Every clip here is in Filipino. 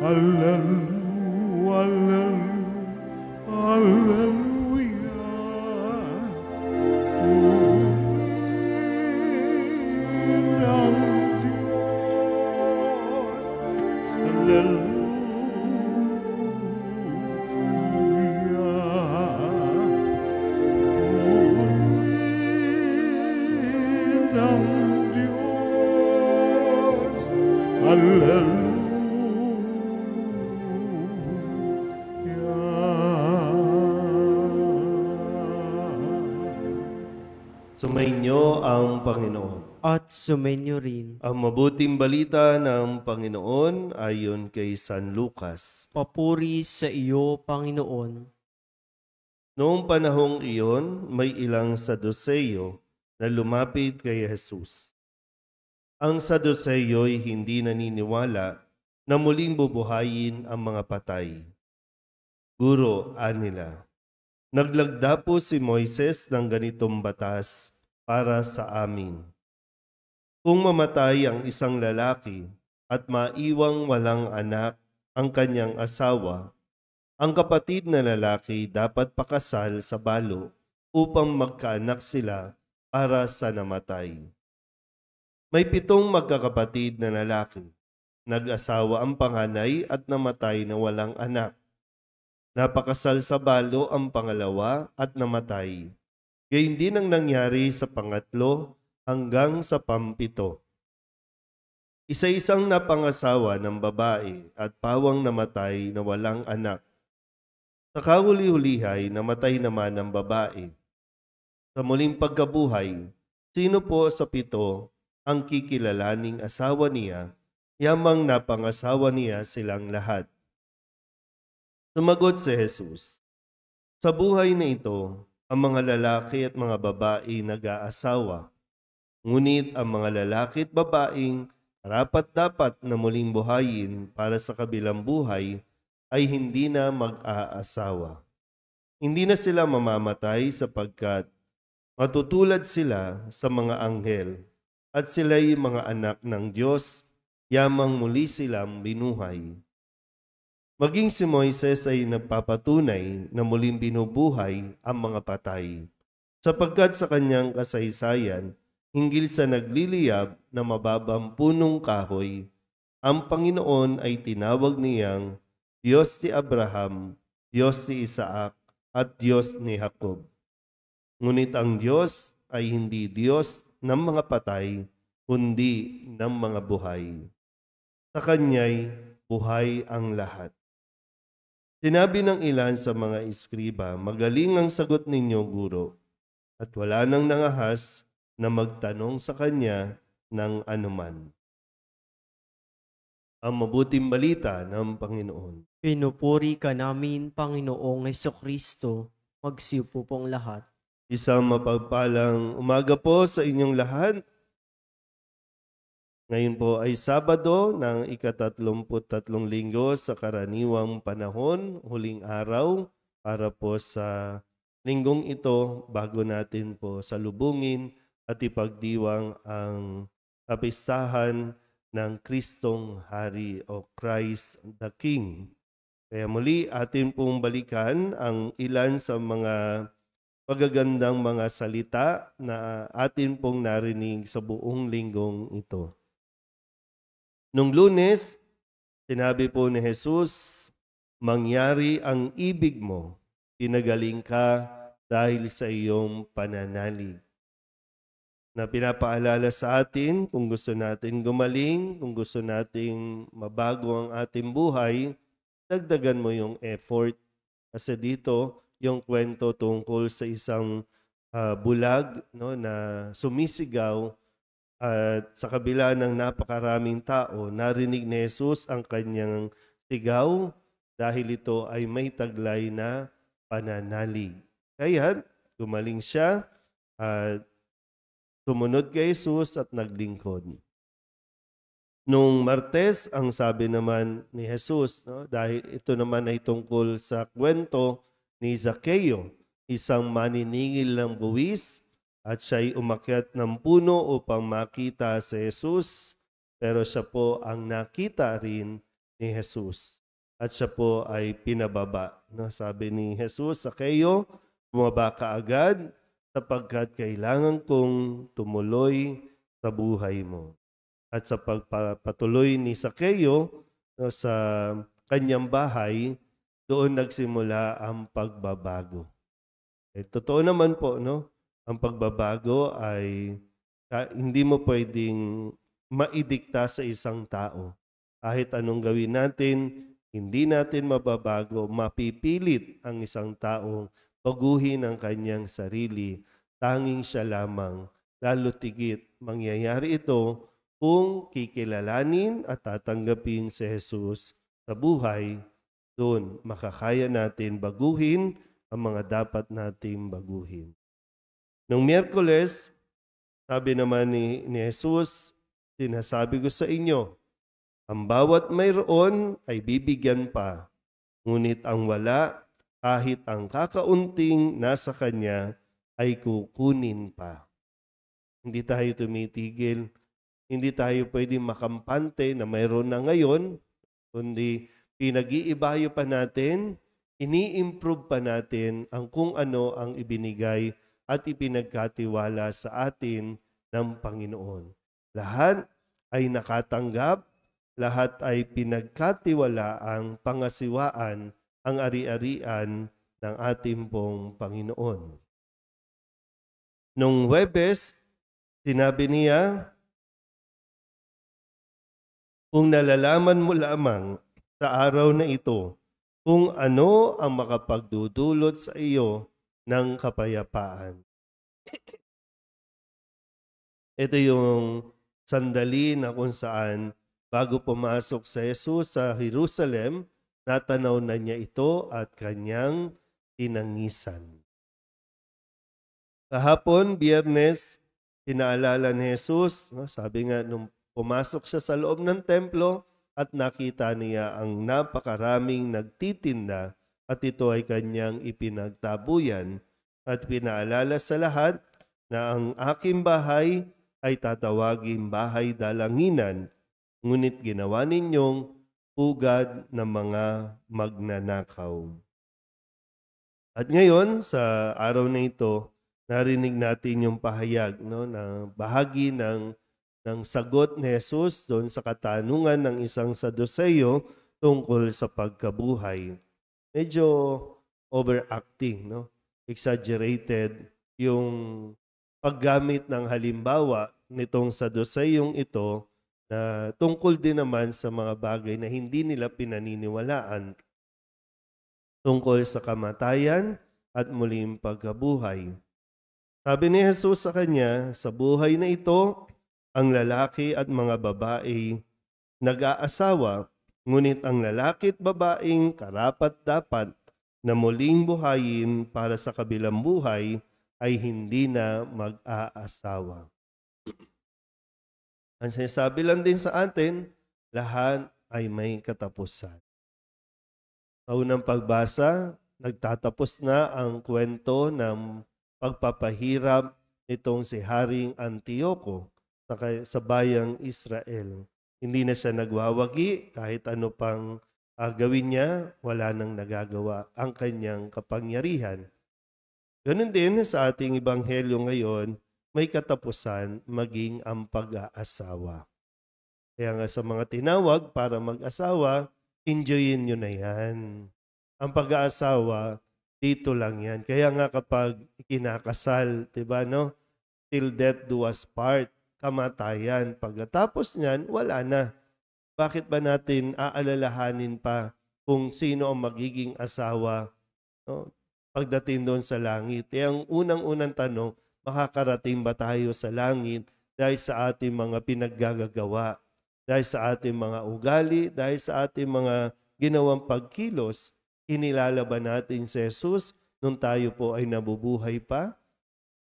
Alleluia, alleluia. Purihin ang Diyos. Alleluia. Purihin ang Diyos. Alleluia. Sumainyo ang Panginoon. At sumainyo rin. Ang mabuting balita ng Panginoon ayon kay San Lucas. Papuri sa iyo, Panginoon. Noong panahong iyon, may ilang Saduseyo na lumapit kay Jesus. Ang Saduseyo'y hindi naniniwala na muling bubuhayin ang mga patay. Guro, anila, naglagda po si Moises ng ganitong batas para sa amin. Kung mamatay ang isang lalaki at maiwang walang anak ang kanyang asawa, ang kapatid na lalaki dapat pakasal sa balo upang magkaanak sila para sa namatay. May 7 magkakapatid na lalaki. Nag-asawa ang panganay at namatay na walang anak. Napakasal sa balo ang pangalawa at namatay. Gayun din ang nangyari sa pangatlo hanggang sa pampito. Isa-isang napangasawa ng babae at pawang namatay na walang anak. Sa kahuli-hulihay, namatay naman ang babae. Sa muling pagkabuhay, sino po sa 7 ang kikilalaning asawa niya, yamang napangasawa niya silang lahat? Sumagot si Jesus, sa buhay na ito, ang mga lalaki at mga babae nag-aasawa. Ngunit ang mga lalaki at babaeng karapat-dapat na muling buhayin para sa kabilang buhay ay hindi na mag-aasawa. Hindi na sila mamamatay sapagkat matutulad sila sa mga anghel at sila'y mga anak ng Diyos, yamang muli silang binuhay. Maging si Moises ay nagpapatunay na muling binubuhay ang mga patay, sapagkat sa kanyang kasaysayan, hinggil sa nagliliyab na mababang punong kahoy, ang Panginoon ay tinawag niyang Diyos ni Abraham, Diyos ni Isaac, at Diyos ni Jacob. Ngunit ang Diyos ay hindi Diyos ng mga patay, kundi ng mga buhay. Sa Kanya'y buhay ang lahat. Sinabi ng ilan sa mga iskriba, magaling ang sagot ninyo, Guro, at wala nang nangahas na magtanong sa kanya ng anuman. Ang mabuting balita ng Panginoon. Pinupuri ka namin, Panginoong Hesukristo. Magsiupo pong lahat. Isang mapagpalang umaga po sa inyong lahat. Ngayon po ay Sabado ng ika-33 linggo sa karaniwang panahon, huling araw para po sa linggong ito bago natin po salubungin at ipagdiwang ang kapistahan ng Kristong Hari o Christ the King. Kaya muli atin pong balikan ang ilan sa mga magagandang mga salita na atin pong narinig sa buong linggong ito. Nung Lunes, sinabi po ni Jesus, mangyari ang ibig mo, pinagaling ka dahil sa iyong pananalig. Na pinapaalala sa atin kung gusto natin gumaling, kung gusto nating mabago ang ating buhay, dagdagan mo yung effort. Kasi dito, yung kwento tungkol sa isang bulag no, na sumisigaw at sa kabila ng napakaraming tao, narinig ni Jesus ang kanyang sigaw dahil ito ay may taglay na pananalig. Kaya gumaling siya at sumunod kay Jesus at naglingkod. Nung Martes, ang sabi naman ni Jesus, no, dahil ito naman ay tungkol sa kwento ni Zaccheo, isang maniningil ng buwis, at siya'y umakyat ng puno upang makita si Jesus, pero siya po ang nakita rin ni ni Jesus. At siya po ay pinababa. No? Sabi ni Jesus, Sakeo, bumaba ka agad sapagkat kailangan kong tumuloy sa buhay mo. At sa pagpatuloy ni Sakeo no, sa kanyang bahay, doon nagsimula ang pagbabago. Totoo naman po, no? Ang pagbabago ay hindi mo pwedeng maidikta sa isang tao. Kahit anong gawin natin, hindi natin mababago, mapipilit ang isang taong baguhin ang kanyang sarili. Tanging siya lamang, lalo tigit mangyayari ito kung kikilalanin at tatanggapin si Jesus sa buhay. Doon makakaya natin baguhin ang mga dapat nating baguhin. Nung Miyerkules, sabi naman ni Jesus, sinasabi ko sa inyo, ang bawat mayroon ay bibigyan pa, ngunit ang wala, kahit ang kakaunting nasa kanya, ay kukunin pa. Hindi tayo tumitigil, hindi tayo pwedeng makampante na mayroon na ngayon, kundi pinag-iibayo pa natin, ini-improve pa natin ang kung ano ang ibinigay at ipinagkatiwala sa atin ng Panginoon. Lahat ay nakatanggap, lahat ay pinagkatiwala ang pangasiwaan, ang ari-arian ng ating pong Panginoon. Nung Huwebes, sinabi niya, kung nalalaman mo lamang sa araw na ito kung ano ang makapagdudulot sa iyo ng kapayapaan. Ito yung sandali na kung saan bago pumasok sa Jesus sa Jerusalem, natanaw na niya ito at kanyang tinangisan. Kahapon, Biyernes, sinaalala ni Jesus, sabi nga nung pumasok siya sa loob ng templo at nakita niya ang napakaraming nagtitinda at ito ay kanyang ipinagtabuyan at pinaalala sa lahat na ang aking bahay ay tatawaging bahay dalanginan, ngunit ginawa ninyong pugad ng mga magnanakaw. At ngayon, sa araw na ito, narinig natin yung pahayag na bahagi ng sagot ni Jesus doon sa katanungan ng isang Saduceo tungkol sa pagkabuhay. Medyo overacting, exaggerated yung paggamit ng halimbawa nitong Saduceong ito na tungkol din naman sa mga bagay na hindi nila pinaniniwalaan tungkol sa kamatayan at muling pagkabuhay. Sabi ni Jesus sa kanya, sa buhay na ito, ang lalaki at mga babae nag-aasawa, ngunit ang lalaki at babaeng karapat-dapat na muling buhayin para sa kabilang buhay ay hindi na mag-aasawa. Ang sinasabi lang din sa atin, lahat ay may katapusan. Sa unang pagbasa, nagtatapos na ang kwento ng pagpapahirap nitong si Haring Antioco sa bayang Israel. Hindi na siya nagwawagi, kahit ano pang gawin niya, wala nang nagagawa ang kanyang kapangyarihan. Ganun din sa ating ebanghelyo ngayon, may katapusan maging ang pag-aasawa. Kaya nga sa mga tinawag para mag-asawa, enjoyin nyo na yan. Ang pag-aasawa, dito lang yan. Kaya nga kapag kinakasal, diba, till death do us part, kamatayan. Pagkatapos niyan, wala na. Bakit ba natin aalalahanin pa kung sino ang magiging asawa pagdating doon sa langit? Ang unang-unang tanong, makakarating ba tayo sa langit dahil sa ating mga pinaggagawa, dahil sa ating mga ugali, dahil sa ating mga ginawang pagkilos? Inilala ba natin si Jesus nung tayo po ay nabubuhay pa?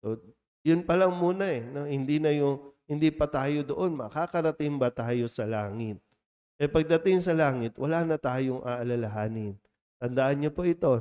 So, yun pa lang muna hindi pa tayo doon, makakarating ba tayo sa langit? Pagdating sa langit, wala na tayong aalalahanin. Tandaan niyo po ito,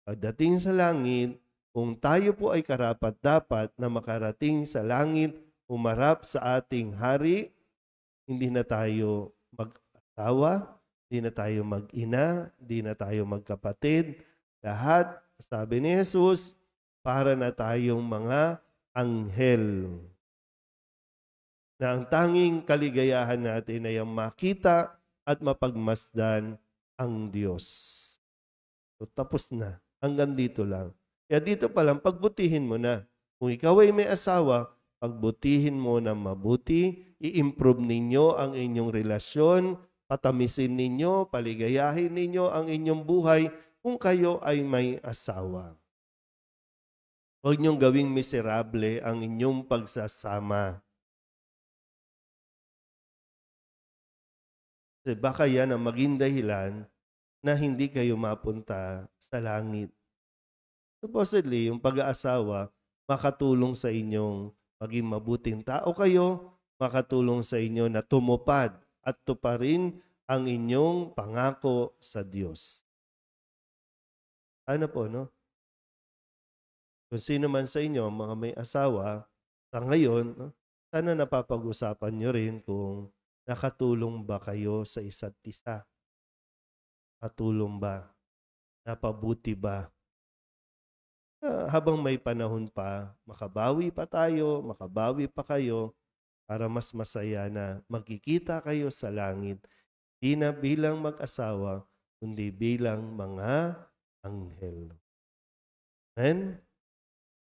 Pagdating sa langit, kung tayo po ay karapat-dapat na makarating sa langit, umarap sa ating hari, hindi na tayo mag-asawa, Di na tayo mag-ina, di na tayo magkapatid. Lahat, sabi ni Jesus, para na tayong mga anghel. Na ang tanging kaligayahan natin ay ang makita at mapagmasdan ang Diyos. So, tapos na. Hanggang dito lang. Kaya dito pa lang, pagbutihin mo na. Kung ikaw ay may asawa, pagbutihin mo na mabuti, i-improve ninyo ang inyong relasyon, patamisin ninyo, paligayahin ninyo ang inyong buhay kung kayo ay may asawa. Huwag niyong gawing miserable ang inyong pagsasama. Kasi baka yan ang maging dahilan na hindi kayo mapunta sa langit. Supposedly, yung pag-aasawa, makatulong sa inyong maging mabuting tao kayo, makatulong sa inyo na tumupad at tuparin ang inyong pangako sa Diyos. Ano po, no? Kung sino man sa inyo, mga may asawa, sa ngayon, no? Sana napapag-usapan nyo rin kung nakatulong ba kayo sa isa't isa. Katulong ba? Napabuti ba? Habang may panahon pa, makabawi pa tayo, makabawi pa kayo para mas masaya na magkikita kayo sa langit. Di na bilang mag-asawa, kundi bilang mga anghel. Amen?